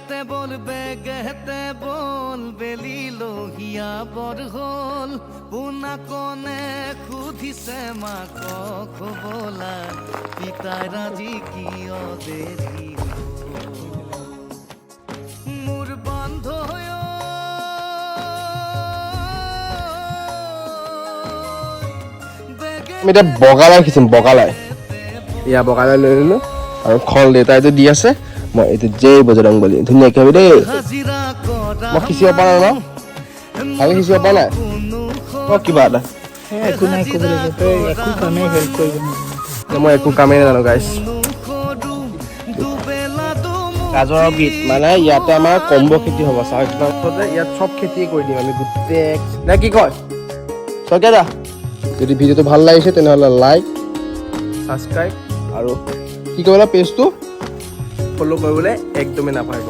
গেহতে বলবে লিলোহিয়া বৰহল পোনা কনে সুধিছে মাকক বোলা পিতাই ৰাজি কিয় দেৰি মোৰ বন্ধ আমি এতিয়া বগালাই খিচিম বগালাই ইয়া বগালাই লৈ ললো আৰু খল দেউতাই যে দি আছে মই এইটো জয় বজৰং বলি ধুনীয়াকে হবে দেই মই খিচিব পৰা নাই ন আমি খিচিব পৰা নাই কিবা এটা একো নাই ক'বলৈ তই একো কামেই হেল্প কৰিব মই একো কামেই নাজানো গাইছ গাজৰৰ গীত মানে ইয়াতে আমাৰ কম্ব খেতি হ'ব চাউথতে ইয়াত চব খেতি কৰি দিম আমি গোটেই নে কি কয় চকে দা যদি ভিডিঅ'টো ভাল লাগিছে তেনেহ'লে লাইক ছাবস্ক্ৰাইব আৰু কি কৰিলে পেজটো ফ'ল' কৰিবলৈ একদমেই নাপাহৰিব